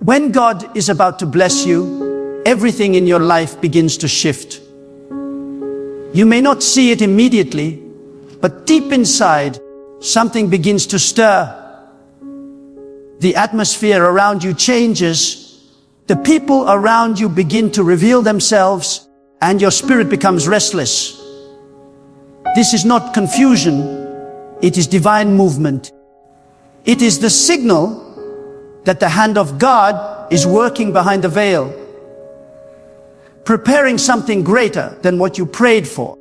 When God is about to bless you, everything in your life begins to shift. You may not see it immediately, but deep inside, something begins to stir. The atmosphere around you changes. The people around you begin to reveal themselves, and your spirit becomes restless. This is not confusion, it is divine movement. It is the signal that the hand of God is working behind the veil, preparing something greater than what you prayed for.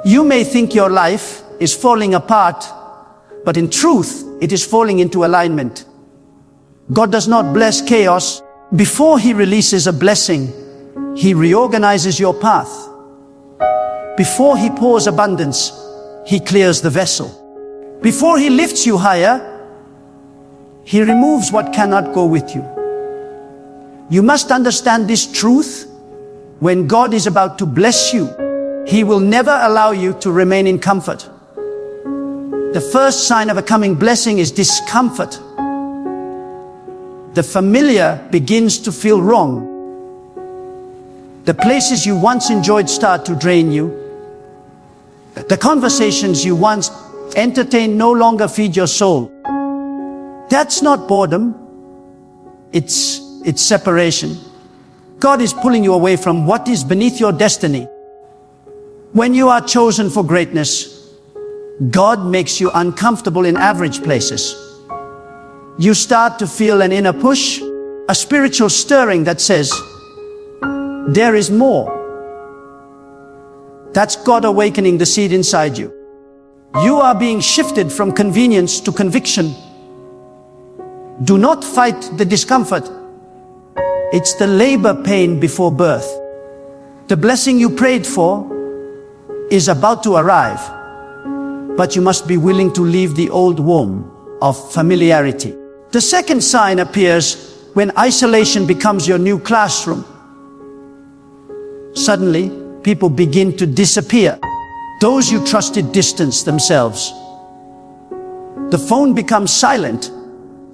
You may think your life is falling apart, but in truth, it is falling into alignment. God does not bless chaos. Before He releases a blessing, He reorganizes your path. Before He pours abundance, He clears the vessel. Before He lifts you higher, He removes what cannot go with you. You must understand this truth. When God is about to bless you, He will never allow you to remain in comfort. The first sign of a coming blessing is discomfort. The familiar begins to feel wrong. The places you once enjoyed start to drain you. The conversations you once entertained no longer feed your soul. That's not boredom. It's separation. God is pulling you away from what is beneath your destiny. When you are chosen for greatness, God makes you uncomfortable in average places. You start to feel an inner push, a spiritual stirring that says, there is more. That's God awakening the seed inside you. You are being shifted from convenience to conviction. Do not fight the discomfort. It's the labor pain before birth. The blessing you prayed for is about to arrive, but you must be willing to leave the old womb of familiarity. The second sign appears when isolation becomes your new classroom. Suddenly, people begin to disappear. Those you trusted distance themselves. The phone becomes silent.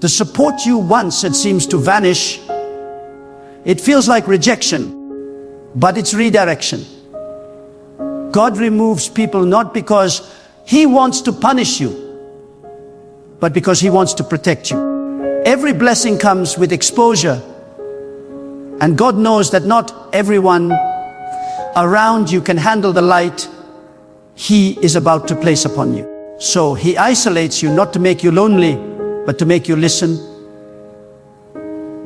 The support you once had seems to vanish. It feels like rejection, but it's redirection. God removes people not because He wants to punish you, but because He wants to protect you. Every blessing comes with exposure, and God knows that not everyone around you can handle the light He is about to place upon you. So He isolates you not to make you lonely, but to make you listen.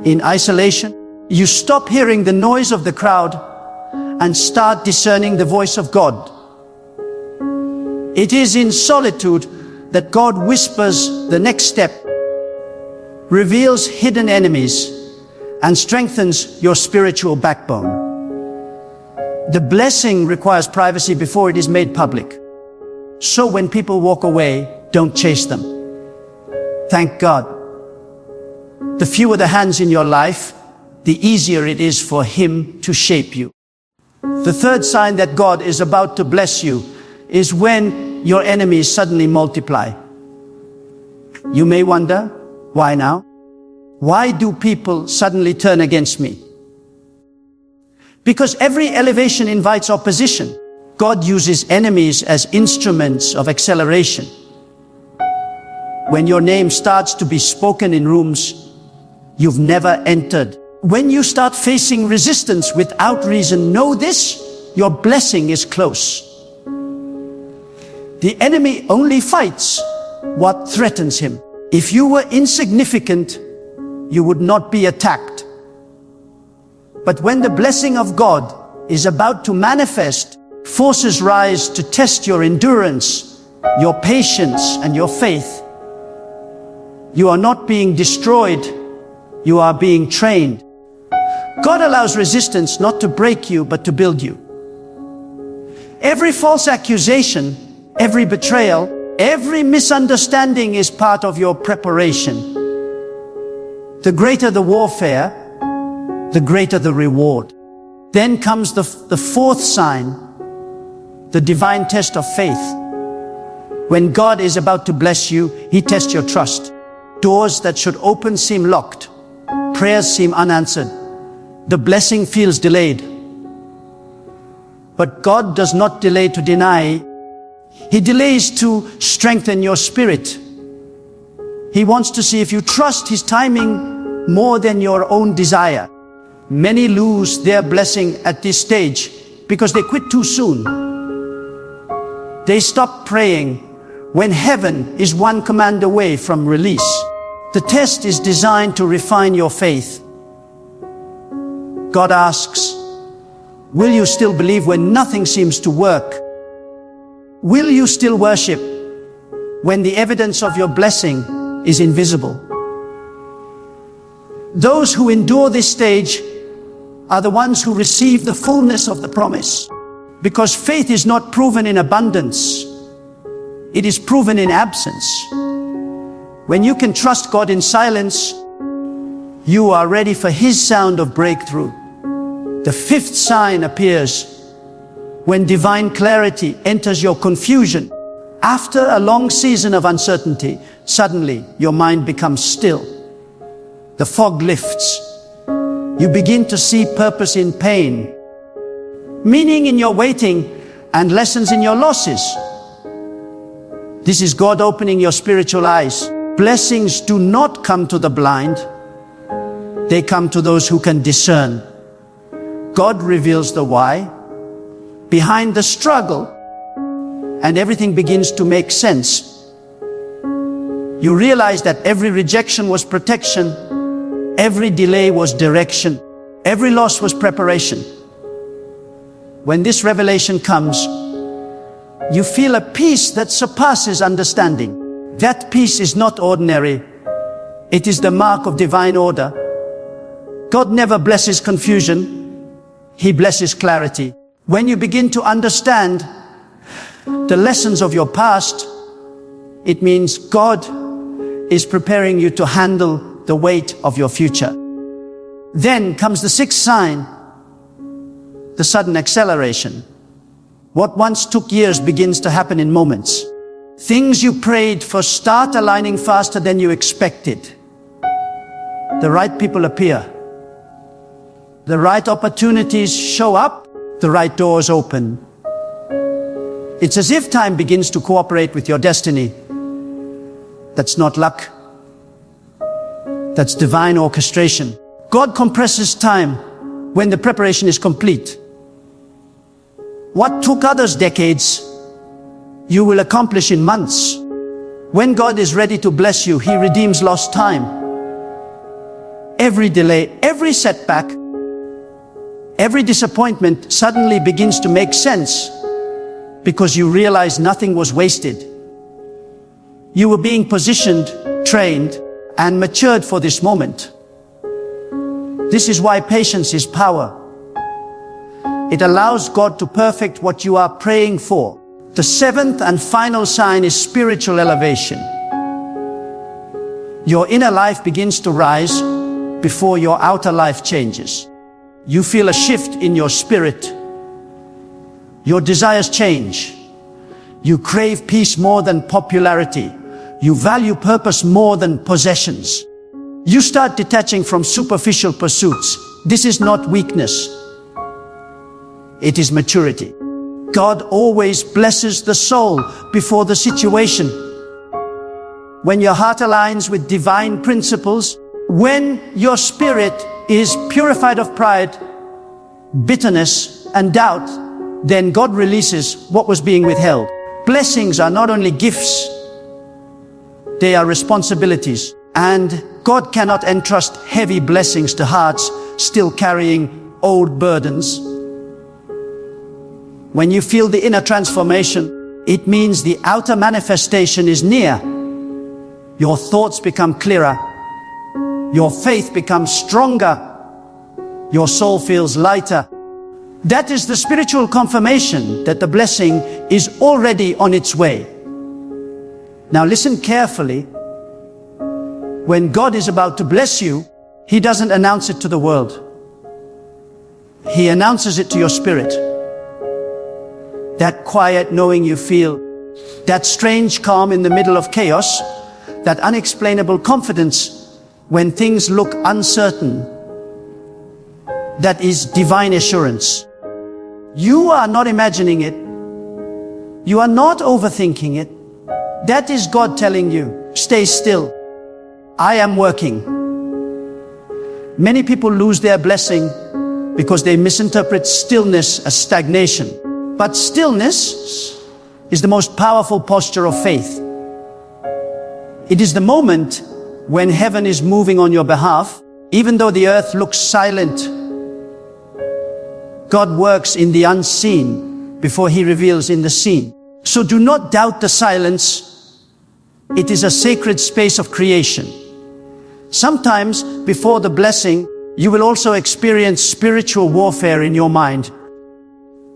In isolation, you stop hearing the noise of the crowd and start discerning the voice of God. It is in solitude that God whispers the next step, reveals hidden enemies, and strengthens your spiritual backbone. The blessing requires privacy before it is made public. So when people walk away, don't chase them. Thank God. The fewer the hands in your life, the easier it is for Him to shape you. The third sign that God is about to bless you is when your enemies suddenly multiply. You may wonder, why now? Why do people suddenly turn against me? Because every elevation invites opposition. God uses enemies as instruments of acceleration. When your name starts to be spoken in rooms you've never entered, when you start facing resistance without reason, know this, your blessing is close. The enemy only fights what threatens him. If you were insignificant, you would not be attacked. But when the blessing of God is about to manifest, forces rise to test your endurance, your patience, and your faith. You are not being destroyed, you are being trained. God allows resistance not to break you, but to build you. Every false accusation, every betrayal, every misunderstanding is part of your preparation. The greater the warfare, the greater the reward. Then comes the fourth sign, the divine test of faith. When God is about to bless you, He tests your trust. Doors that should open seem locked. prayers seem unanswered. The blessing feels delayed. But God does not delay to deny. He delays to strengthen your spirit. He wants to see if you trust His timing more than your own desire. Many lose their blessing at this stage because they quit too soon. They stop praying when heaven is one command away from release. The test is designed to refine your faith. God asks, will you still believe when nothing seems to work? Will you still worship when the evidence of your blessing is invisible? Those who endure this stage are the ones who receive the fullness of the promise. Because faith is not proven in abundance, it is proven in absence. When you can trust God in silence, you are ready for His sound of breakthrough. The fifth sign appears when divine clarity enters your confusion. After a long season of uncertainty, suddenly your mind becomes still. The fog lifts. You begin to see purpose in pain, meaning in your waiting, and lessons in your losses. This is God opening your spiritual eyes. Blessings do not come to the blind. They come to those who can discern. God reveals the why behind the struggle, and everything begins to make sense. You realize that every rejection was protection, every delay was direction, every loss was preparation. When this revelation comes, you feel a peace that surpasses understanding. That peace is not ordinary. It is the mark of divine order. God never blesses confusion. He blesses clarity. When you begin to understand the lessons of your past, it means God is preparing you to handle the weight of your future. Then comes the sixth sign, the sudden acceleration. What once took years begins to happen in moments. Things you prayed for start aligning faster than you expected. The right people appear. The right opportunities show up. The right doors open. It's as if time begins to cooperate with your destiny. That's not luck. That's divine orchestration. God compresses time when the preparation is complete. What took others decades, you will accomplish in months. When God is ready to bless you, He redeems lost time. Every delay, every setback, every disappointment suddenly begins to make sense because you realize nothing was wasted. You were being positioned, trained, and matured for this moment. This is why patience is power. It allows God to perfect what you are praying for. The seventh and final sign is spiritual elevation. Your inner life begins to rise before your outer life changes. You feel a shift in your spirit. Your desires change. You crave peace more than popularity. You value purpose more than possessions. You start detaching from superficial pursuits. This is not weakness. It is maturity. God always blesses the soul before the situation. When your heart aligns with divine principles, when your spirit is purified of pride, bitterness, and doubt, then God releases what was being withheld. Blessings are not only gifts, they are responsibilities. And God cannot entrust heavy blessings to hearts still carrying old burdens. When you feel the inner transformation, it means the outer manifestation is near. Your thoughts become clearer. Your faith becomes stronger. Your soul feels lighter. That is the spiritual confirmation that the blessing is already on its way. Now listen carefully. When God is about to bless you, He doesn't announce it to the world. He announces it to your spirit. That quiet knowing you feel, that strange calm in the middle of chaos, that unexplainable confidence when things look uncertain, that is divine assurance. You are not imagining it. You are not overthinking it. That is God telling you, stay still. I am working. Many people lose their blessing because they misinterpret stillness as stagnation. But stillness is the most powerful posture of faith. It is the moment when heaven is moving on your behalf. Even though the earth looks silent, God works in the unseen before He reveals in the seen. So do not doubt the silence. It is a sacred space of creation. Sometimes before the blessing, you will also experience spiritual warfare in your mind.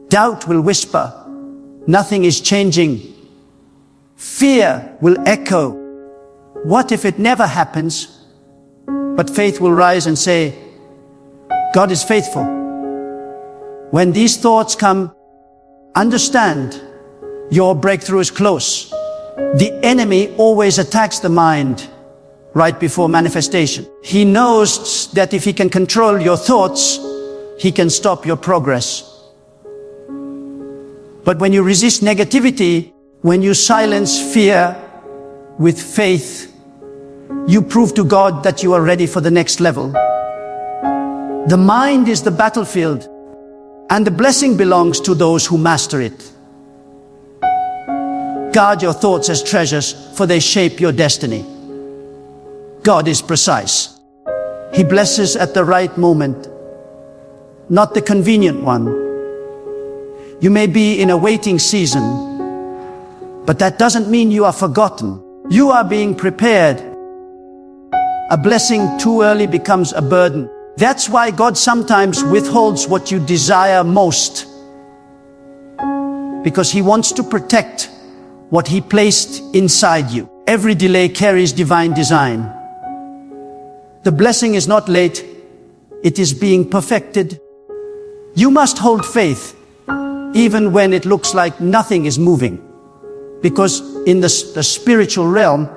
Doubt will whisper, nothing is changing. Fear will echo, what if it never happens? But faith will rise and say, God is faithful. When these thoughts come, understand your breakthrough is close. The enemy always attacks the mind right before manifestation. He knows that if he can control your thoughts, he can stop your progress. But when you resist negativity, when you silence fear with faith, you prove to God that you are ready for the next level. The mind is the battlefield, and the blessing belongs to those who master it. Guard your thoughts as treasures, for they shape your destiny. God is precise. He blesses at the right moment, not the convenient one. You may be in a waiting season, but that doesn't mean you are forgotten. You are being prepared. A blessing too early becomes a burden. That's why God sometimes withholds what you desire most, because He wants to protect what He placed inside you. Every delay carries divine design. The blessing is not late, it is being perfected. You must hold faith, even when it looks like nothing is moving, because in the spiritual realm,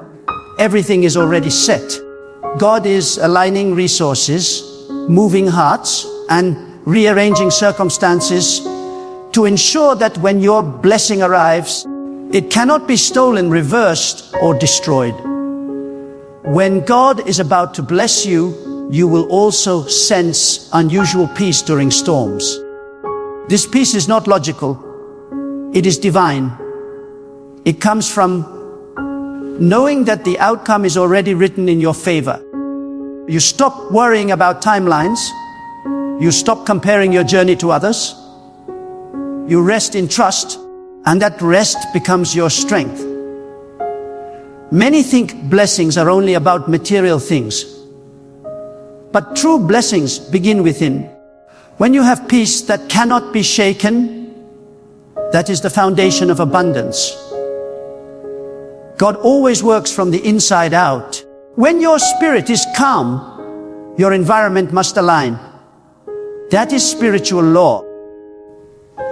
everything is already set. God is aligning resources, moving hearts, and rearranging circumstances to ensure that when your blessing arrives, it cannot be stolen, reversed, or destroyed. When God is about to bless you, you will also sense unusual peace during storms. This peace is not logical, it is divine. It comes from knowing that the outcome is already written in your favor. You stop worrying about timelines. You stop comparing your journey to others. You rest in trust, and that rest becomes your strength. Many think blessings are only about material things, but true blessings begin within. When you have peace that cannot be shaken, that is the foundation of abundance. God always works from the inside out. When your spirit is calm, your environment must align. That is spiritual law.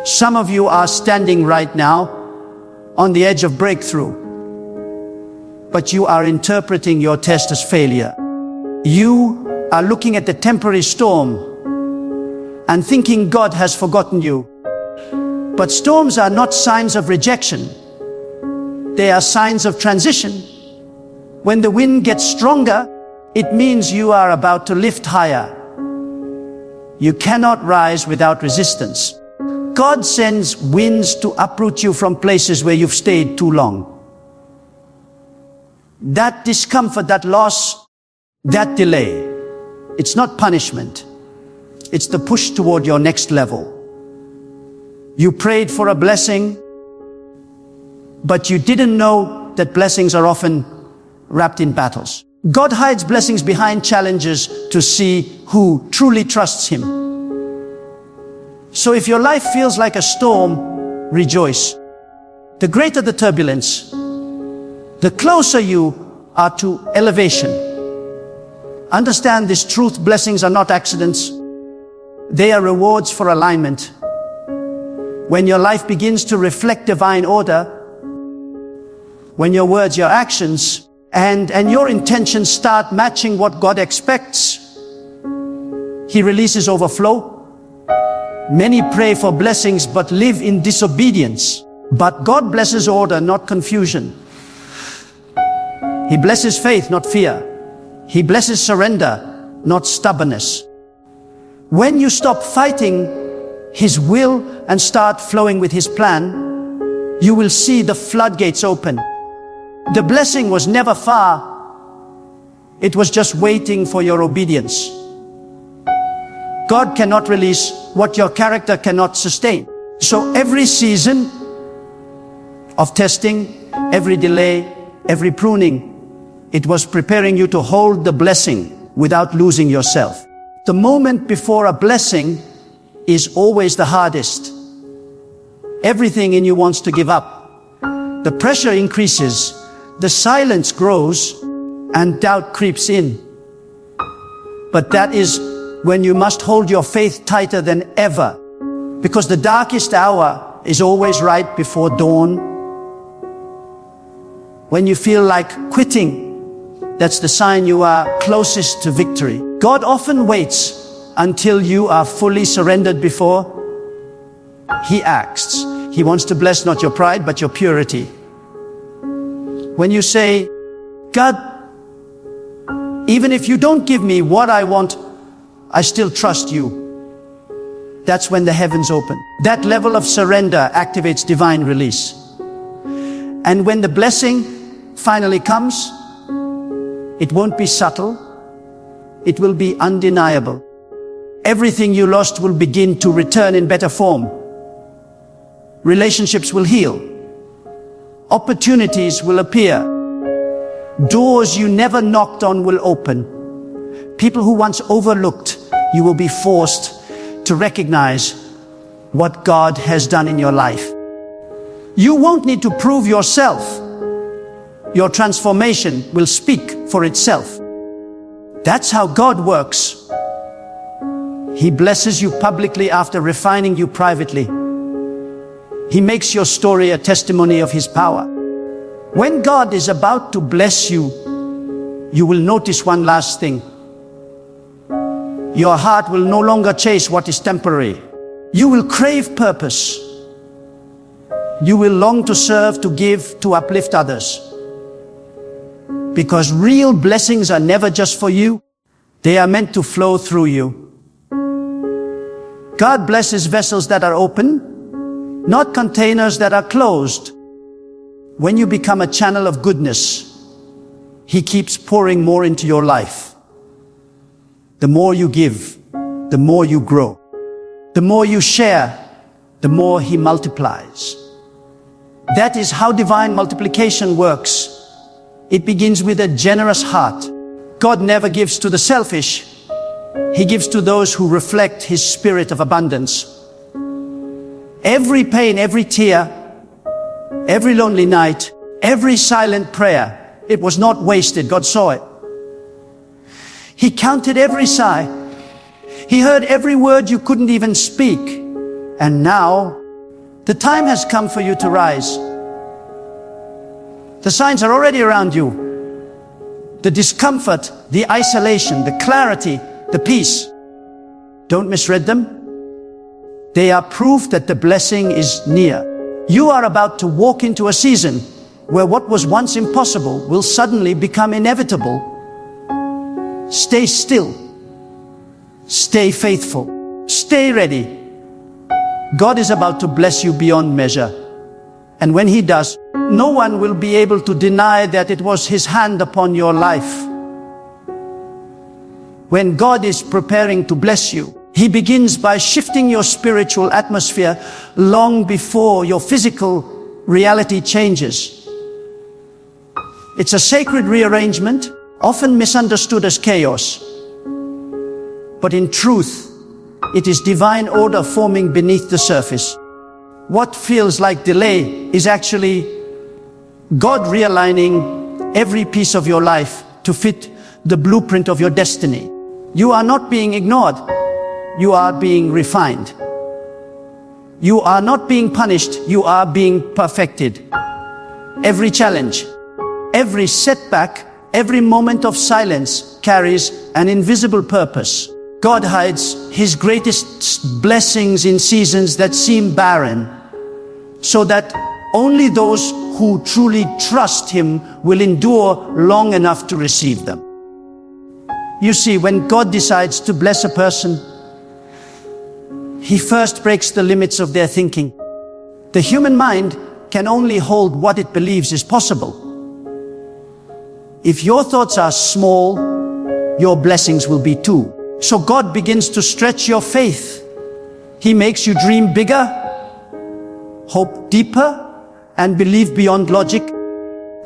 Some of you are standing right now on the edge of breakthrough, but you are interpreting your test as failure. You are looking at the temporary storm and thinking God has forgotten you. But storms are not signs of rejection. They are signs of transition. When the wind gets stronger, it means you are about to lift higher. You cannot rise without resistance. God sends winds to uproot you from places where you've stayed too long. That discomfort, that loss, that delay, it's not punishment. It's the push toward your next level. You prayed for a blessing, but you didn't know that blessings are often wrapped in battles. God hides blessings behind challenges to see who truly trusts Him. So if your life feels like a storm, rejoice. The greater the turbulence, the closer you are to elevation. Understand this truth: blessings are not accidents. They are rewards for alignment. When your life begins to reflect divine order, when your words, your actions, and your intentions start matching what God expects, He releases overflow. Many pray for blessings but live in disobedience. But God blesses order, not confusion. He blesses faith, not fear. He blesses surrender, not stubbornness. When you stop fighting His will and start flowing with His plan, you will see the floodgates open. The blessing was never far. It was just waiting for your obedience. God cannot release what your character cannot sustain. So every season of testing, every delay, every pruning, it was preparing you to hold the blessing without losing yourself. The moment before a blessing is always the hardest. Everything in you wants to give up. The pressure increases, the silence grows, and doubt creeps in. But that is when you must hold your faith tighter than ever, because the darkest hour is always right before dawn. When you feel like quitting, that's the sign you are closest to victory. God often waits until you are fully surrendered before He acts. He wants to bless not your pride, but your purity. When you say, God, even if you don't give me what I want, I still trust you. That's when the heavens open. That level of surrender activates divine release. And when the blessing finally comes, it won't be subtle. It will be undeniable. Everything you lost will begin to return in better form. Relationships will heal. Opportunities will appear. Doors you never knocked on will open. People who once overlooked, you will be forced to recognize what God has done in your life. You won't need to prove yourself. Your transformation will speak for itself. That's how God works. He blesses you publicly after refining you privately. He makes your story a testimony of His power. When God is about to bless you, you will notice one last thing. Your heart will no longer chase what is temporary. You will crave purpose. You will long to serve, to give, to uplift others. Because real blessings are never just for you. They are meant to flow through you. God blesses vessels that are open, not containers that are closed. When you become a channel of goodness, He keeps pouring more into your life. The more you give, the more you grow. The more you share, the more He multiplies. That is how divine multiplication works. It begins with a generous heart. God never gives to the selfish. He gives to those who reflect His spirit of abundance. Every pain, every tear, every lonely night, every silent prayer, it was not wasted. God saw it. He counted every sigh. He heard every word you couldn't even speak. And now, the time has come for you to rise. The signs are already around you. The discomfort, the isolation, the clarity, the peace. Don't misread them. They are proof that the blessing is near. You are about to walk into a season where what was once impossible will suddenly become inevitable. Stay still. Stay faithful. Stay ready. God is about to bless you beyond measure. And when He does, no one will be able to deny that it was His hand upon your life. When God is preparing to bless you, He begins by shifting your spiritual atmosphere long before your physical reality changes. It's a sacred rearrangement, often misunderstood as chaos. But in truth, it is divine order forming beneath the surface. What feels like delay is actually God realigning every piece of your life to fit the blueprint of your destiny. You are not being ignored. You are being refined. You are not being punished. You are being perfected. Every challenge, every setback, every moment of silence carries an invisible purpose. God hides His greatest blessings in seasons that seem barren, so that only those who truly trust Him will endure long enough to receive them. You see, when God decides to bless a person, He first breaks the limits of their thinking. The human mind can only hold what it believes is possible. If your thoughts are small, your blessings will be too. So God begins to stretch your faith. He makes you dream bigger, hope deeper, and believe beyond logic.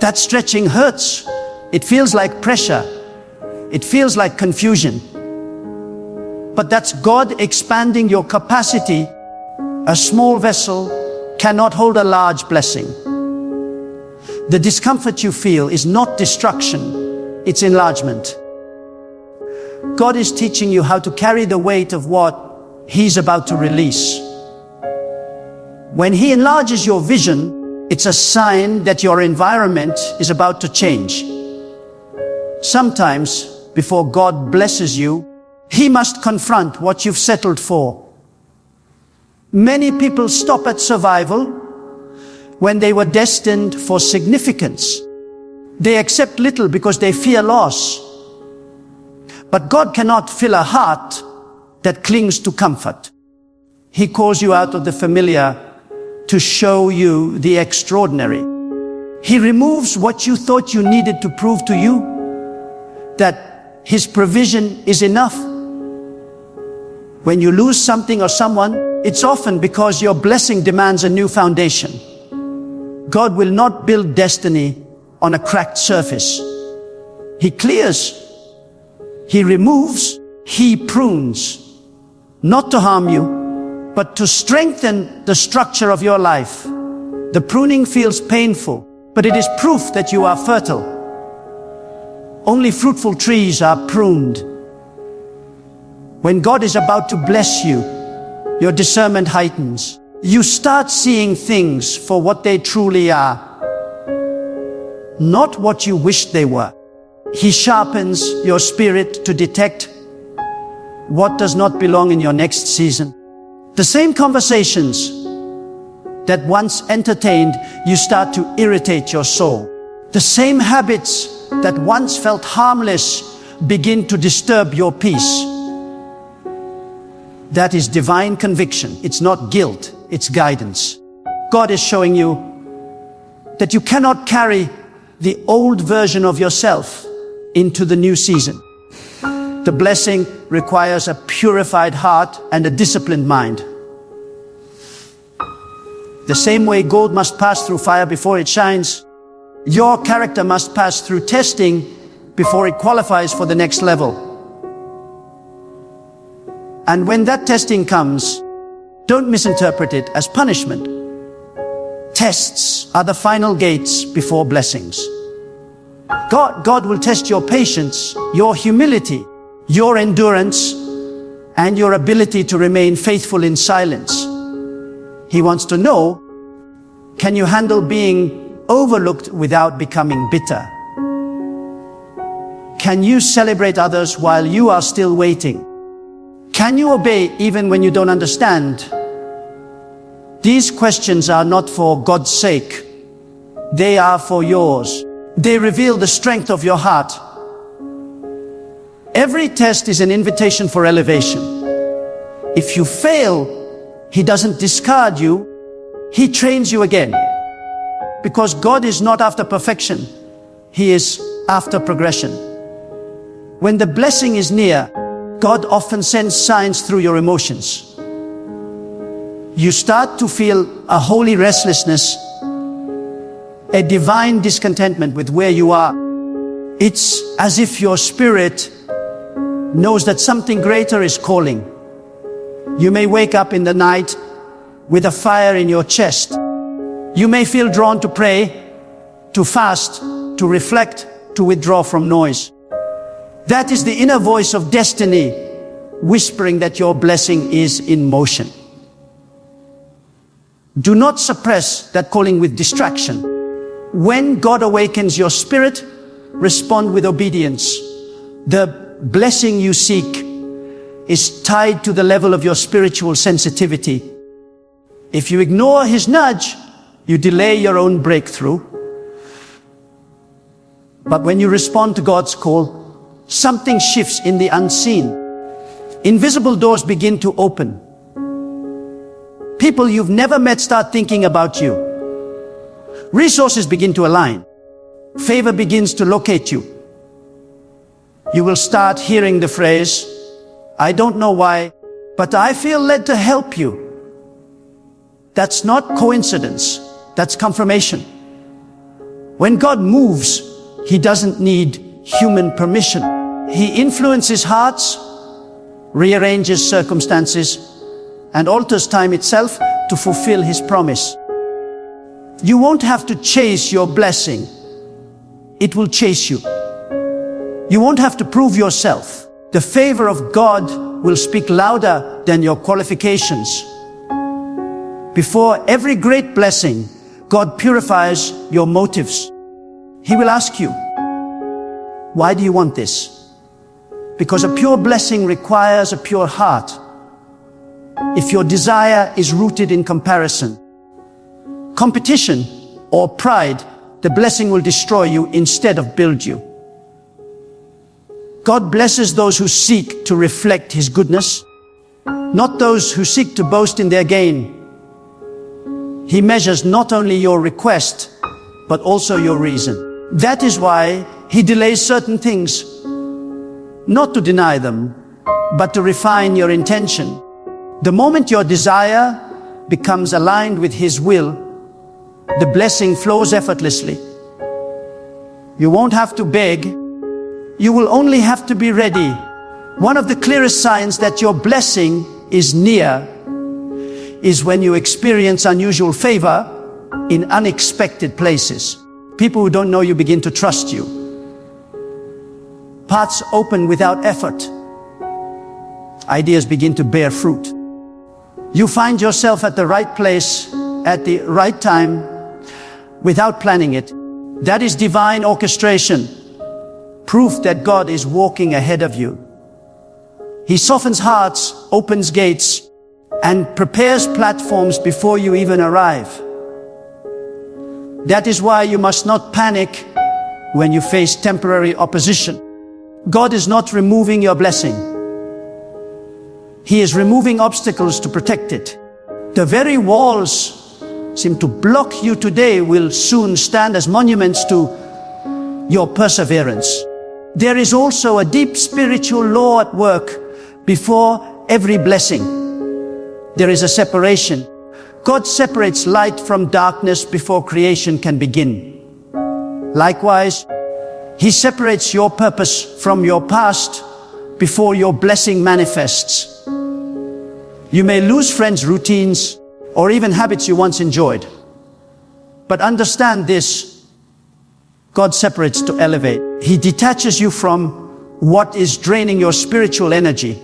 That stretching hurts. It feels like pressure. It feels like confusion. But that's God expanding your capacity. A small vessel cannot hold a large blessing. The discomfort you feel is not destruction, it's enlargement. God is teaching you how to carry the weight of what He's about to release. When He enlarges your vision, it's a sign that your environment is about to change. Sometimes, before God blesses you, He must confront what you've settled for. Many people stop at survival when they were destined for significance. They accept little because they fear loss. But God cannot fill a heart that clings to comfort. He calls you out of the familiar to show you the extraordinary. He removes what you thought you needed to prove to you that His provision is enough. When you lose something or someone, it's often because your blessing demands a new foundation. God will not build destiny on a cracked surface. He clears, He removes, He prunes, not to harm you, but to strengthen the structure of your life. The pruning feels painful, but it is proof that you are fertile. Only fruitful trees are pruned. When God is about to bless you, your discernment heightens. You start seeing things for what they truly are, not what you wished they were. He sharpens your spirit to detect what does not belong in your next season. The same conversations that once entertained you start to irritate your soul. The same habits that once felt harmless begin to disturb your peace. That is divine conviction. It's not guilt, it's guidance. God is showing you that you cannot carry the old version of yourself into the new season. The blessing requires a purified heart and a disciplined mind. The same way gold must pass through fire before it shines, your character must pass through testing before it qualifies for the next level. And when that testing comes, don't misinterpret it as punishment. Tests are the final gates before blessings. God will test your patience, your humility, your endurance, and your ability to remain faithful in silence. He wants to know, can you handle being overlooked without becoming bitter? Can you celebrate others while you are still waiting? Can you obey even when you don't understand? These questions are not for God's sake. They are for yours. They reveal the strength of your heart. Every test is an invitation for elevation. If you fail, He doesn't discard you. He trains you again. Because God is not after perfection. He is after progression. When the blessing is near, God often sends signs through your emotions. You start to feel a holy restlessness, a divine discontentment with where you are. It's as if your spirit knows that something greater is calling. You may wake up in the night with a fire in your chest. You may feel drawn to pray, to fast, to reflect, to withdraw from noise. That is the inner voice of destiny, whispering that your blessing is in motion. Do not suppress that calling with distraction. When God awakens your spirit, respond with obedience. The blessing you seek is tied to the level of your spiritual sensitivity. If you ignore his nudge, you delay your own breakthrough. But when you respond to God's call, something shifts in the unseen. Invisible doors begin to open. People you've never met start thinking about you. Resources begin to align. Favor begins to locate you. You will start hearing the phrase, "I don't know why, but I feel led to help you." That's not coincidence. That's confirmation. When God moves, he doesn't need human permission. He influences hearts, rearranges circumstances, and alters time itself to fulfill his promise. You won't have to chase your blessing. It will chase you. You won't have to prove yourself. The favor of God will speak louder than your qualifications. Before every great blessing, God purifies your motives. He will ask you, why do you want this? Because a pure blessing requires a pure heart. If your desire is rooted in comparison, competition, or pride, the blessing will destroy you instead of build you. God blesses those who seek to reflect his goodness, not those who seek to boast in their gain. He measures not only your request, but also your reason. That is why he delays certain things, not to deny them, but to refine your intention. The moment your desire becomes aligned with his will, the blessing flows effortlessly. You won't have to beg. You will only have to be ready. One of the clearest signs that your blessing is near is when you experience unusual favor in unexpected places. People who don't know you begin to trust you. Paths open without effort. Ideas begin to bear fruit. You find yourself at the right place at the right time without planning it. That is divine orchestration, proof that God is walking ahead of you. He softens hearts, opens gates, and prepares platforms before you even arrive. That is why you must not panic when you face temporary opposition. God is not removing your blessing. He is removing obstacles to protect it. The very walls seem to block you today will soon stand as monuments to your perseverance. There is also a deep spiritual law at work before every blessing. There is a separation. God separates light from darkness before creation can begin. Likewise, he separates your purpose from your past before your blessing manifests. You may lose friends, routines, or even habits you once enjoyed. But understand this: God separates to elevate. He detaches you from what is draining your spiritual energy.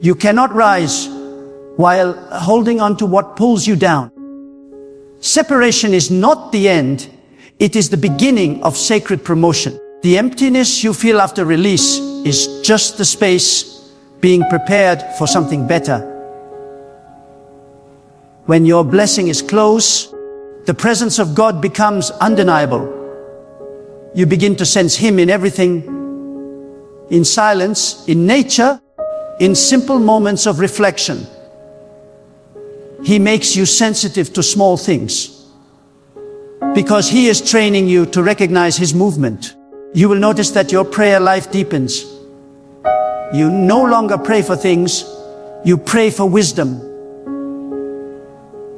You cannot rise while holding on to what pulls you down. Separation is not the end, it is the beginning of sacred promotion. The emptiness you feel after release is just the space being prepared for something better. When your blessing is close, the presence of God becomes undeniable. You begin to sense him in everything, in silence, in nature, in simple moments of reflection. He makes you sensitive to small things because he is training you to recognize his movement. You will notice that your prayer life deepens. You no longer pray for things, you pray for wisdom.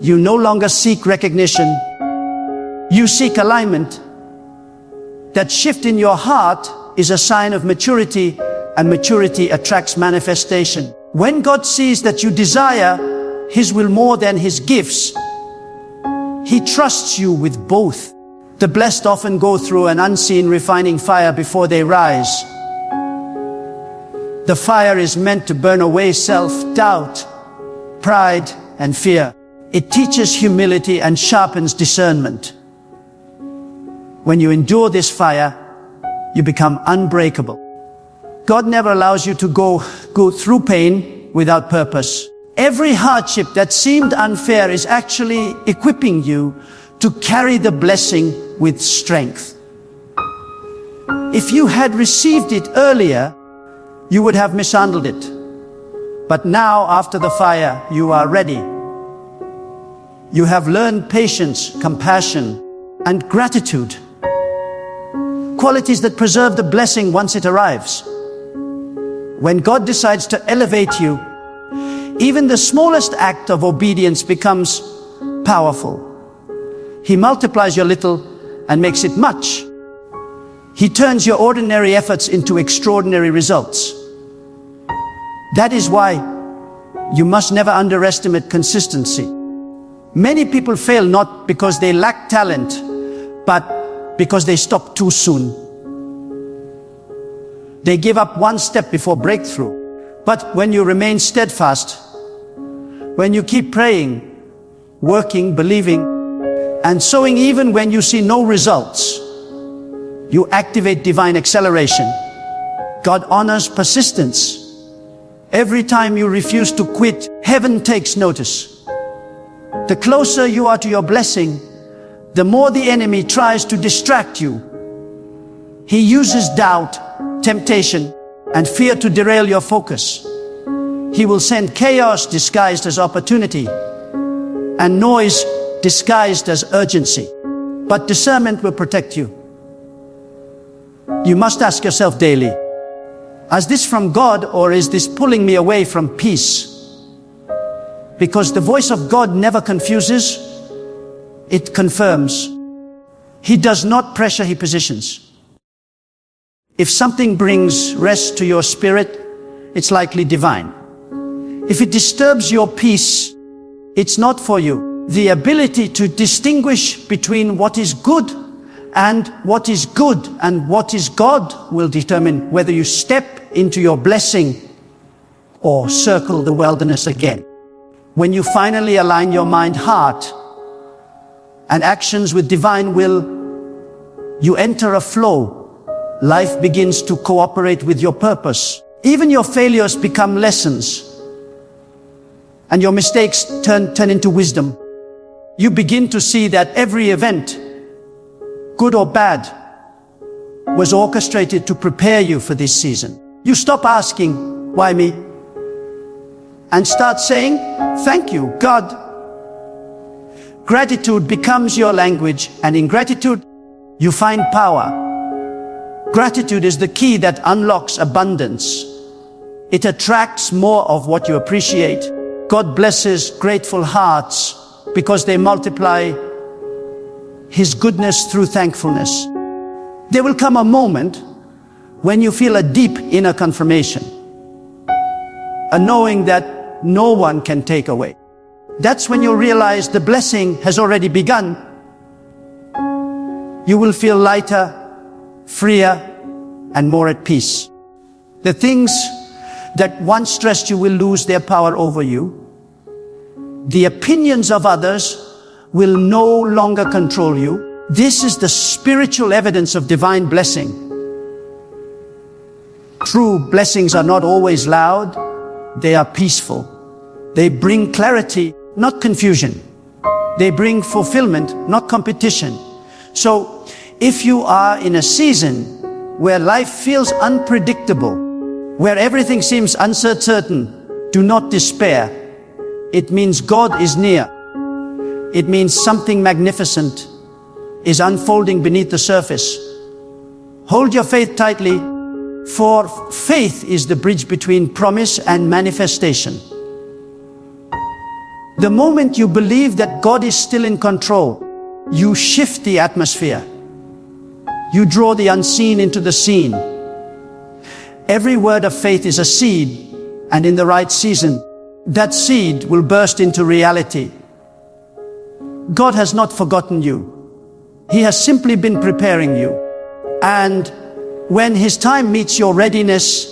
You no longer seek recognition, you seek alignment. That shift in your heart is a sign of maturity, and maturity attracts manifestation. When God sees that you desire his will more than his gifts, he trusts you with both. The blessed often go through an unseen refining fire before they rise. The fire is meant to burn away self-doubt, pride, and fear. It teaches humility and sharpens discernment. When you endure this fire, you become unbreakable. God never allows you to go through pain without purpose. Every hardship that seemed unfair is actually equipping you to carry the blessing with strength. If you had received it earlier, you would have mishandled it. But now, after the fire, you are ready. You have learned patience, compassion, and gratitude. Qualities that preserve the blessing once it arrives. When God decides to elevate you, even the smallest act of obedience becomes powerful. He multiplies your little and makes it much. He turns your ordinary efforts into extraordinary results. That is why you must never underestimate consistency. Many people fail not because they lack talent, but because they stop too soon. They give up one step before breakthrough. But when you remain steadfast, when you keep praying, working, believing, and sowing even when you see no results, you activate divine acceleration. God honors persistence. Every time you refuse to quit, heaven takes notice. The closer you are to your blessing, the more the enemy tries to distract you. He uses doubt, temptation, and fear to derail your focus. He will send chaos disguised as opportunity and noise disguised as urgency. But discernment will protect you. You must ask yourself daily, is this from God or is this pulling me away from peace? Because the voice of God never confuses, it confirms. He does not pressure, he positions. If something brings rest to your spirit, it's likely divine. If it disturbs your peace, it's not for you. The ability to distinguish between what is good and what is God will determine whether you step into your blessing or circle the wilderness again. When you finally align your mind, heart, and actions with divine will, you enter a flow. Life begins to cooperate with your purpose. Even your failures become lessons, and your mistakes turn into wisdom. You begin to see that every event, good or bad, was orchestrated to prepare you for this season. You stop asking, why me? And start saying, thank you, God. Gratitude becomes your language, and in gratitude, you find power. Gratitude is the key that unlocks abundance. It attracts more of what you appreciate. God blesses grateful hearts because they multiply His goodness through thankfulness. There will come a moment when you feel a deep inner confirmation, a knowing that no one can take away. That's when you'll realize the blessing has already begun. You will feel lighter, freer, and more at peace. The things that once stressed you will lose their power over you. The opinions of others will no longer control you. This is the spiritual evidence of divine blessing. True blessings are not always loud. They are peaceful. They bring clarity, not confusion. They bring fulfillment, not competition. So, if you are in a season where life feels unpredictable, where everything seems uncertain, do not despair. It means God is near. It means something magnificent is unfolding beneath the surface. Hold your faith tightly, for faith is the bridge between promise and manifestation. The moment you believe that God is still in control, you shift the atmosphere. You draw the unseen into the seen. Every word of faith is a seed, and in the right season, that seed will burst into reality. God has not forgotten you. He has simply been preparing you. And when His time meets your readiness,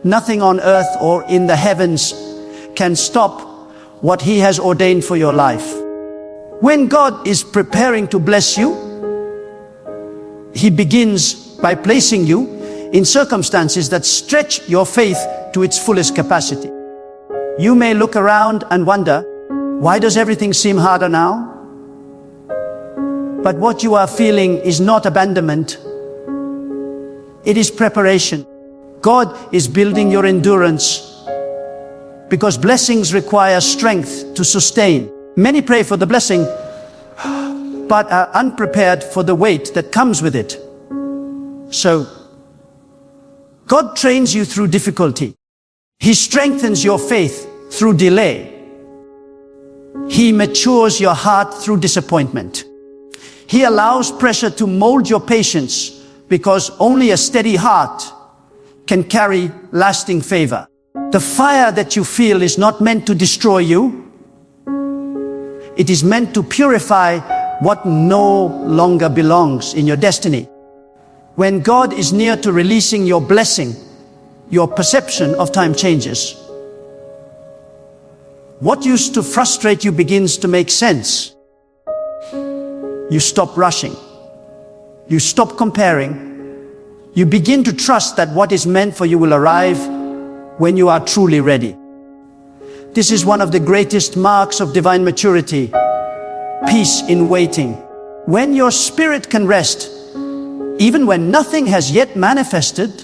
nothing on earth or in the heavens can stop what He has ordained for your life. When God is preparing to bless you, He begins by placing you in circumstances that stretch your faith to its fullest capacity. You may look around and wonder, why does everything seem harder now? But what you are feeling is not abandonment. It is preparation. God is building your endurance because blessings require strength to sustain. Many pray for the blessing, but are unprepared for the weight that comes with it. So, God trains you through difficulty. He strengthens your faith through delay. He matures your heart through disappointment. He allows pressure to mold your patience because only a steady heart can carry lasting favor. The fire that you feel is not meant to destroy you. It is meant to purify what no longer belongs in your destiny. When God is near to releasing your blessing, your perception of time changes. What used to frustrate you begins to make sense. You stop rushing. You stop comparing. You begin to trust that what is meant for you will arrive when you are truly ready. This is one of the greatest marks of divine maturity. Peace in waiting. When your spirit can rest, even when nothing has yet manifested,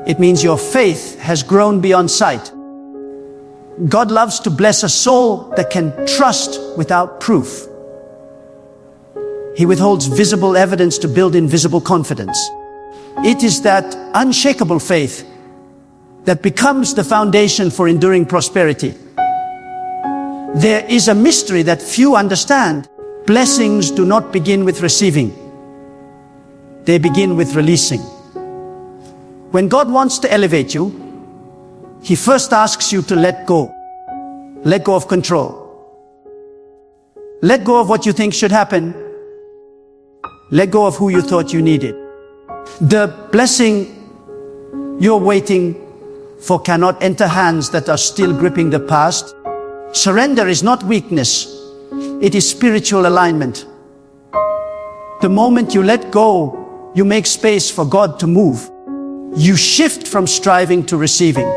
it means your faith has grown beyond sight. God loves to bless a soul that can trust without proof. He withholds visible evidence to build invisible confidence. It is that unshakable faith that becomes the foundation for enduring prosperity. There is a mystery that few understand. Blessings do not begin with receiving. They begin with releasing. When God wants to elevate you, He first asks you to let go. Let go of control. Let go of what you think should happen. Let go of who you thought you needed. The blessing you're waiting for cannot enter hands that are still gripping the past. Surrender is not weakness. It is spiritual alignment. The moment you let go, you make space for God to move. You shift from striving to receiving.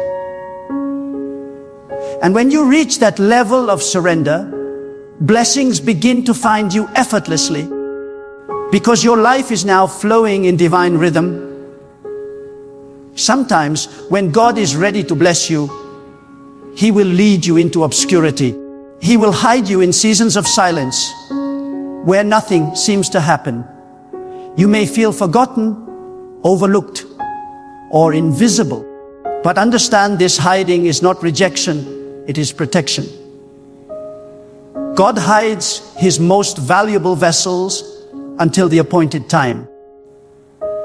And when you reach that level of surrender, blessings begin to find you effortlessly because your life is now flowing in divine rhythm. Sometimes when God is ready to bless you, He will lead you into obscurity. He will hide you in seasons of silence where nothing seems to happen. You may feel forgotten, overlooked, or invisible. But understand, this hiding is not rejection, it is protection. God hides His most valuable vessels until the appointed time.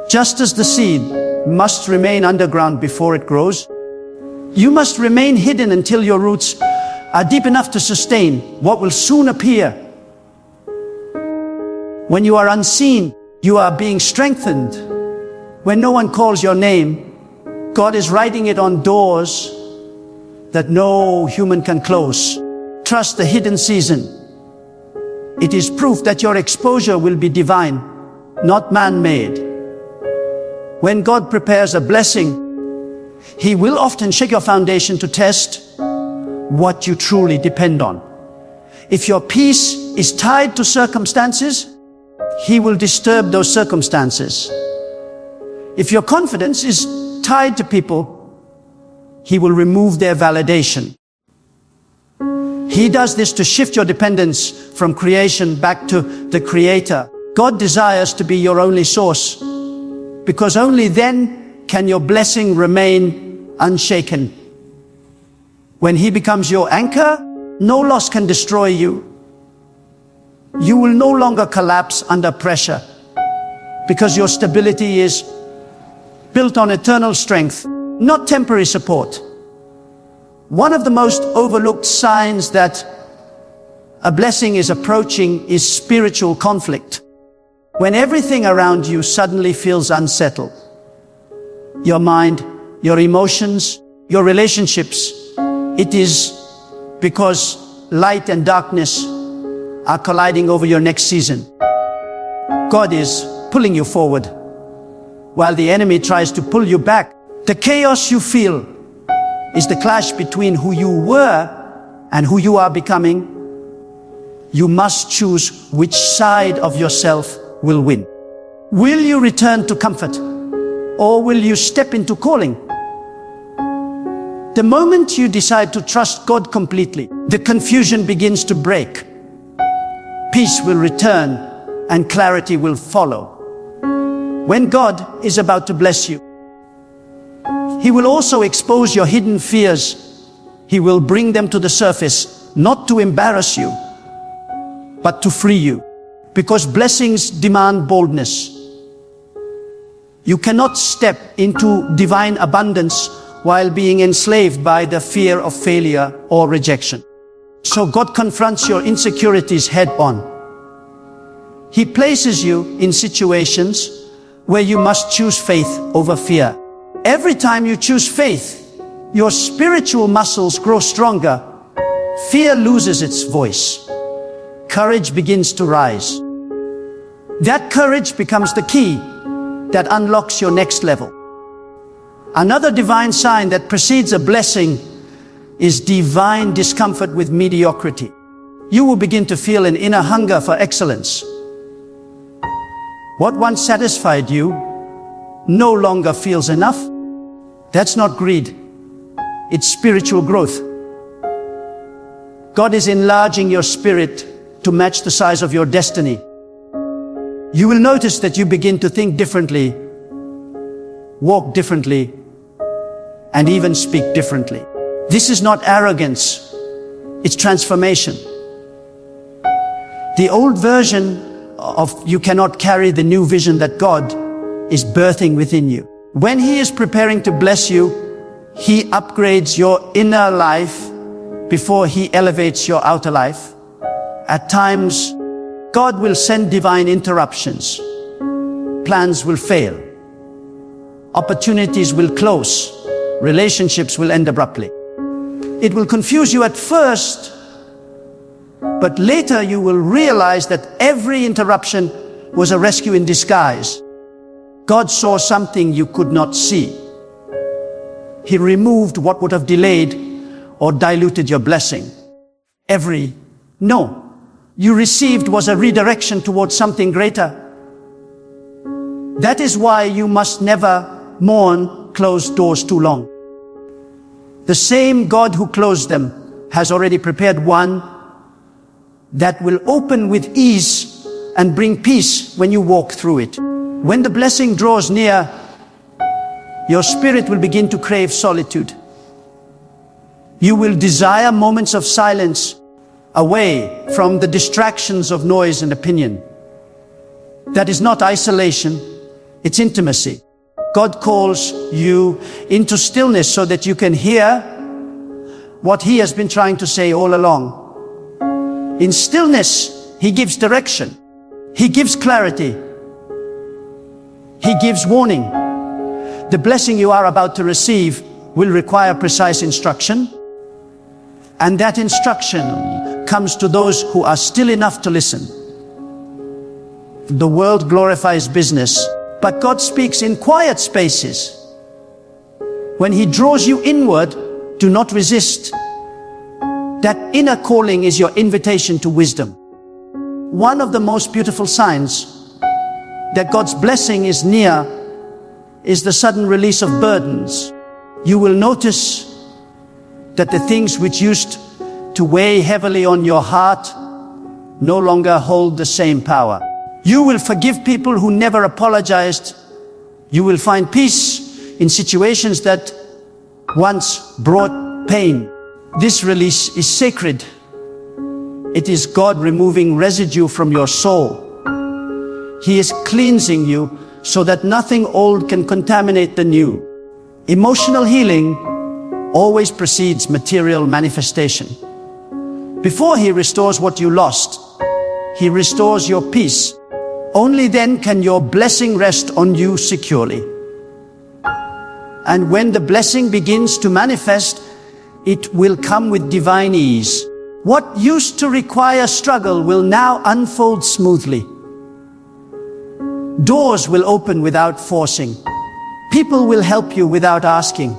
Just as the seed must remain underground before it grows, you must remain hidden until your roots are deep enough to sustain what will soon appear. When you are unseen, you are being strengthened. When no one calls your name, God is writing it on doors that no human can close. Trust the hidden season. It is proof that your exposure will be divine, not man-made. When God prepares a blessing, He will often shake your foundation to test what you truly depend on. If your peace is tied to circumstances, He will disturb those circumstances. If your confidence is tied to people, He will remove their validation. He does this to shift your dependence from creation back to the Creator. God desires to be your only source, because only then can your blessing remain unshaken. When He becomes your anchor, no loss can destroy you. You will no longer collapse under pressure, because your stability is built on eternal strength, not temporary support. One of the most overlooked signs that a blessing is approaching is spiritual conflict. When everything around you suddenly feels unsettled, your mind, your emotions, your relationships, it is because light and darkness are colliding over your next season. God is pulling you forward, while the enemy tries to pull you back. The chaos you feel is the clash between who you were and who you are becoming. You must choose which side of yourself will win. Will you return to comfort, or will you step into calling? The moment you decide to trust God completely, the confusion begins to break. Peace will return and clarity will follow. When God is about to bless you, He will also expose your hidden fears. He will bring them to the surface, not to embarrass you, but to free you. Because blessings demand boldness. You cannot step into divine abundance while being enslaved by the fear of failure or rejection. So God confronts your insecurities head on. He places you in situations where you must choose faith over fear. Every time you choose faith, your spiritual muscles grow stronger. Fear loses its voice. Courage begins to rise. That courage becomes the key that unlocks your next level. Another divine sign that precedes a blessing is divine discomfort with mediocrity. You will begin to feel an inner hunger for excellence. What once satisfied you no longer feels enough. That's not greed. It's spiritual growth. God is enlarging your spirit to match the size of your destiny. You will notice that you begin to think differently, walk differently, and even speak differently. This is not arrogance, it's transformation. The old version of you cannot carry the new vision that God is birthing within you. When He is preparing to bless you, He upgrades your inner life before He elevates your outer life. At times, God will send divine interruptions. Plans will fail. Opportunities will close. Relationships will end abruptly. It will confuse you at first, but later you will realize that every interruption was a rescue in disguise. God saw something you could not see. He removed what would have delayed or diluted your blessing. Every no you received was a redirection towards something greater. That is why you must never mourn closed doors too long. The same God who closed them has already prepared one that will open with ease and bring peace when you walk through it. When the blessing draws near, your spirit will begin to crave solitude. You will desire moments of silence away from the distractions of noise and opinion. That is not isolation, it's intimacy. God calls you into stillness so that you can hear what He has been trying to say all along. In stillness, He gives direction. He gives clarity. He gives warning. The blessing you are about to receive will require precise instruction, and that instruction comes to those who are still enough to listen. The world glorifies business, but God speaks in quiet spaces. When He draws you inward, do not resist. That inner calling is your invitation to wisdom. One of the most beautiful signs that God's blessing is near is the sudden release of burdens. You will notice that the things which used to weigh heavily on your heart no longer hold the same power. You will forgive people who never apologized. You will find peace in situations that once brought pain. This release is sacred. It is God removing residue from your soul. He is cleansing you so that nothing old can contaminate the new. Emotional healing always precedes material manifestation. Before He restores what you lost, He restores your peace. Only then can your blessing rest on you securely. And when the blessing begins to manifest, it will come with divine ease. What used to require struggle will now unfold smoothly. Doors will open without forcing. People will help you without asking.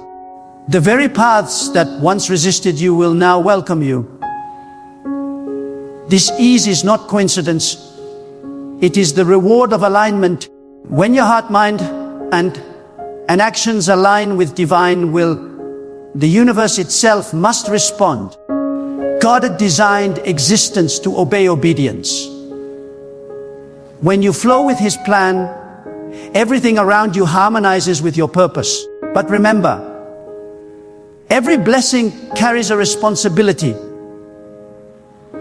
The very paths that once resisted you will now welcome you. This ease is not coincidence. It is the reward of alignment. When your heart, mind, and actions align with divine will, the universe itself must respond. God had designed existence to obey obedience. When you flow with His plan, everything around you harmonizes with your purpose. But remember, every blessing carries a responsibility.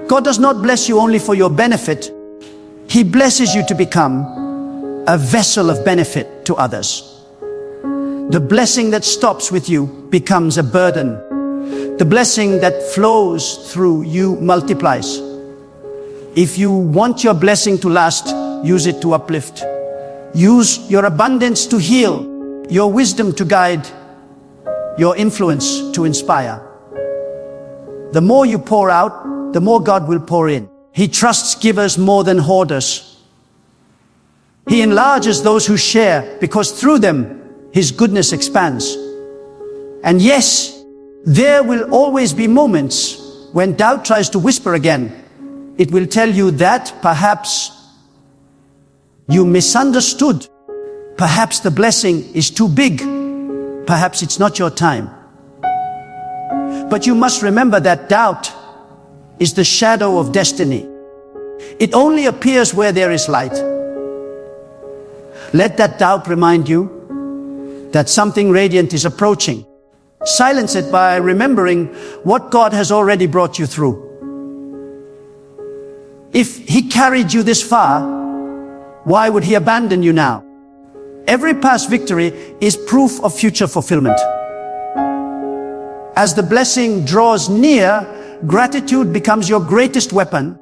God does not bless you only for your benefit. He blesses you to become a vessel of benefit to others. The blessing that stops with you becomes a burden. The blessing that flows through you multiplies. If you want your blessing to last, use it to uplift. Use your abundance to heal, your wisdom to guide, your influence to inspire. The more you pour out, the more God will pour in. He trusts givers more than hoarders. He enlarges those who share, because through them, His goodness expands. And yes, there will always be moments when doubt tries to whisper again. It will tell you that perhaps you misunderstood. Perhaps the blessing is too big. Perhaps it's not your time. But you must remember that doubt is the shadow of destiny. It only appears where there is light. Let that doubt remind you that something radiant is approaching. Silence it by remembering what God has already brought you through. If He carried you this far, why would He abandon you now? Every past victory is proof of future fulfillment. As the blessing draws near, gratitude becomes your greatest weapon.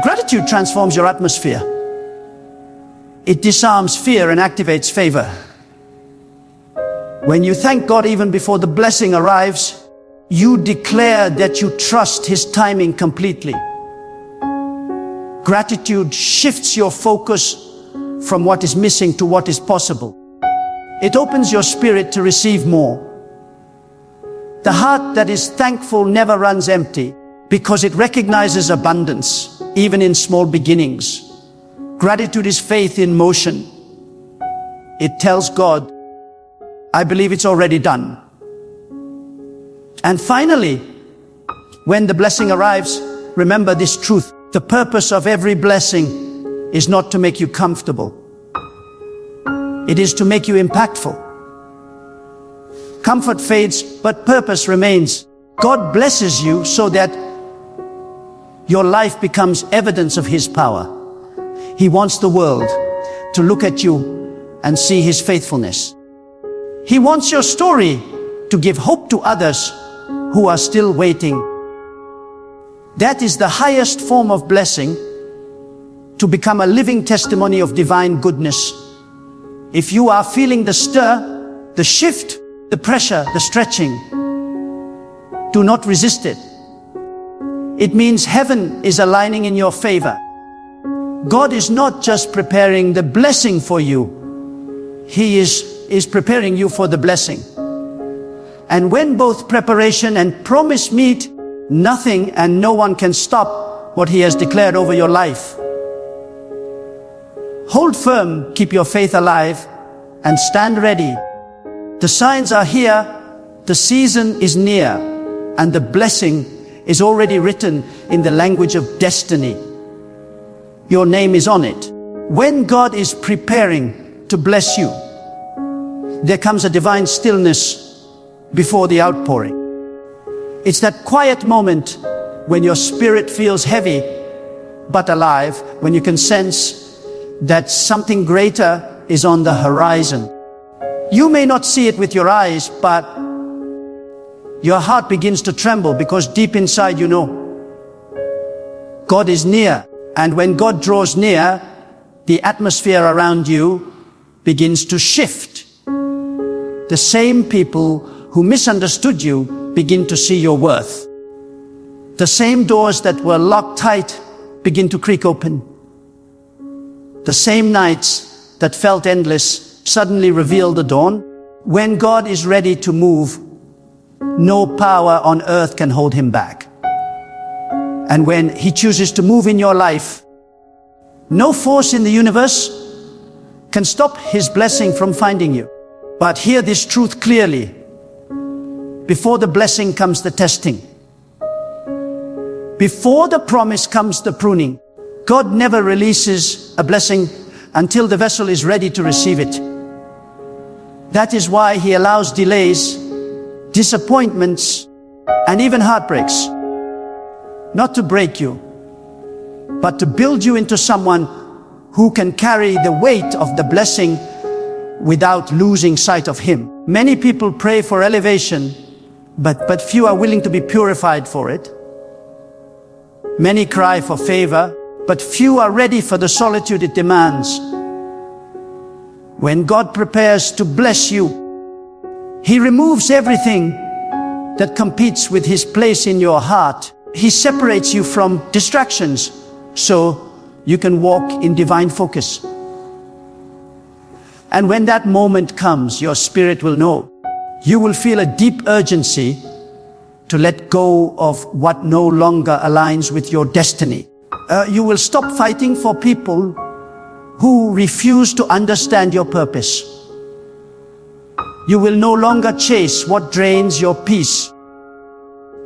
Gratitude transforms your atmosphere. It disarms fear and activates favor. When you thank God even before the blessing arrives, you declare that you trust His timing completely. Gratitude shifts your focus from what is missing to what is possible. It opens your spirit to receive more. The heart that is thankful never runs empty, because it recognizes abundance, even in small beginnings. Gratitude is faith in motion. It tells God, I believe it's already done. And finally, when the blessing arrives, remember this truth. The purpose of every blessing is not to make you comfortable. It is to make you impactful. Comfort fades, but purpose remains. God blesses you so that your life becomes evidence of His power. He wants the world to look at you and see His faithfulness. He wants your story to give hope to others who are still waiting. That is the highest form of blessing, to become a living testimony of divine goodness. If you are feeling the stir, the shift, the pressure, the stretching, do not resist it. It means heaven is aligning in your favor. God is not just preparing the blessing for you. He is preparing you for the blessing. And when both preparation and promise meet, nothing and no one can stop what He has declared over your life. Hold firm, keep your faith alive, and stand ready. The signs are here, the season is near, and the blessing is already written in the language of destiny. Your name is on it. When God is preparing to bless you, there comes a divine stillness before the outpouring. It's that quiet moment when your spirit feels heavy but alive, when you can sense that something greater is on the horizon. You may not see it with your eyes, but your heart begins to tremble, because deep inside you know God is near. And when God draws near, the atmosphere around you begins to shift. The same people who misunderstood you begin to see your worth. The same doors that were locked tight begin to creak open. The same nights that felt endless suddenly reveal the dawn. When God is ready to move, no power on earth can hold him back. And when he chooses to move in your life, no force in the universe can stop his blessing from finding you. But hear this truth clearly. Before the blessing comes the testing. Before the promise comes the pruning. God never releases a blessing until the vessel is ready to receive it. That is why he allows delays, disappointments, and even heartbreaks. Not to break you, but to build you into someone who can carry the weight of the blessing without losing sight of him. Many people pray for elevation, but few are willing to be purified for it. Many cry for favor, but few are ready for the solitude it demands. When God prepares to bless you, he removes everything that competes with his place in your heart. He separates you from distractions so you can walk in divine focus. And when that moment comes, your spirit will know. You will feel a deep urgency to let go of what no longer aligns with your destiny. You will stop fighting for people who refuse to understand your purpose. You will no longer chase what drains your peace,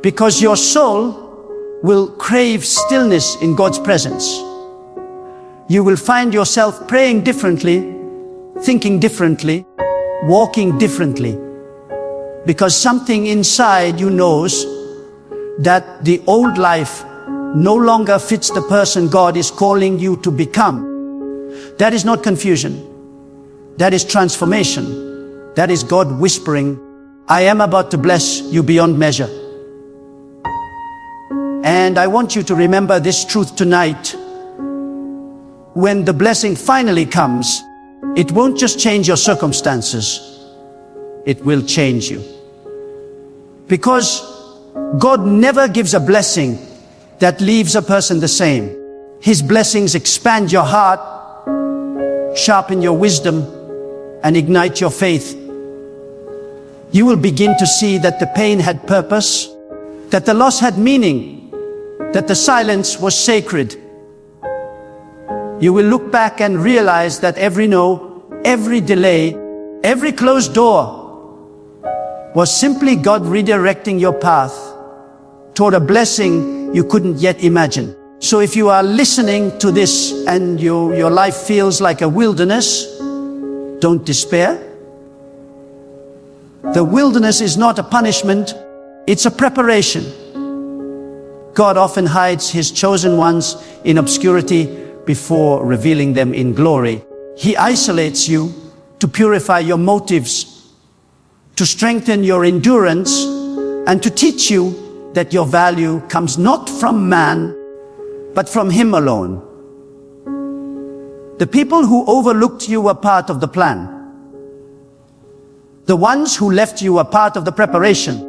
because your soul will crave stillness in God's presence. You will find yourself praying differently, thinking differently, walking differently, because something inside you knows that the old life no longer fits the person God is calling you to become. That is not confusion. That is transformation. That is God whispering, I am about to bless you beyond measure. And I want you to remember this truth tonight. When the blessing finally comes, it won't just change your circumstances. It will change you. Because God never gives a blessing that leaves a person the same. His blessings expand your heart, sharpen your wisdom, and ignite your faith. You will begin to see that the pain had purpose, that the loss had meaning, that the silence was sacred. You will look back and realize that every no, every delay, every closed door was simply God redirecting your path toward a blessing you couldn't yet imagine. So if you are listening to this and your life feels like a wilderness, don't despair. The wilderness is not a punishment, it's a preparation. God often hides his chosen ones in obscurity before revealing them in glory. He isolates you to purify your motives, to strengthen your endurance, and to teach you that your value comes not from man, but from him alone. The people who overlooked you were part of the plan. The ones who left you were part of the preparation.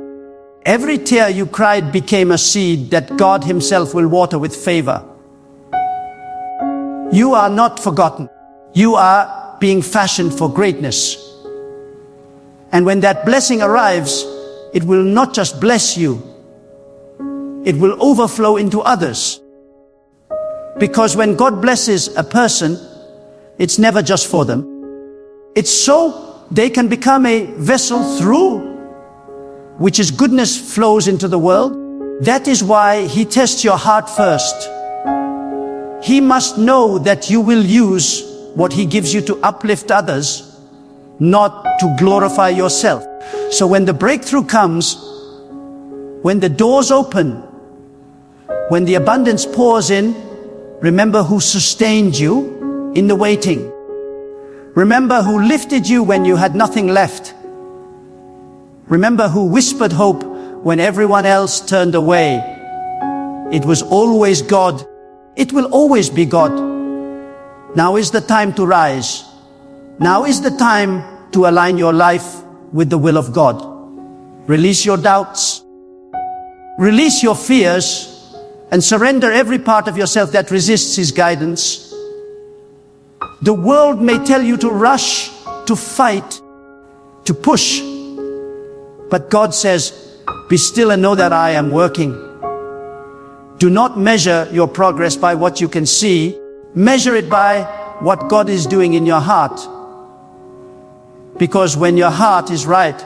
Every tear you cried became a seed that God himself will water with favor. You are not forgotten. You are being fashioned for greatness. And when that blessing arrives, it will not just bless you, it will overflow into others. Because when God blesses a person, it's never just for them. It's so they can become a vessel through which his goodness flows into the world. That is why he tests your heart first. He must know that you will use what he gives you to uplift others, not to glorify yourself. So when the breakthrough comes, when the doors open, when the abundance pours in, remember who sustained you in the waiting. Remember who lifted you when you had nothing left. Remember who whispered hope when everyone else turned away. It was always God. It will always be God. Now is the time to rise. Now is the time to align your life with the will of God. Release your doubts. Release your fears and surrender every part of yourself that resists his guidance. The world may tell you to rush, to fight, to push. But God says, be still and know that I am working. Do not measure your progress by what you can see. Measure it by what God is doing in your heart. Because when your heart is right,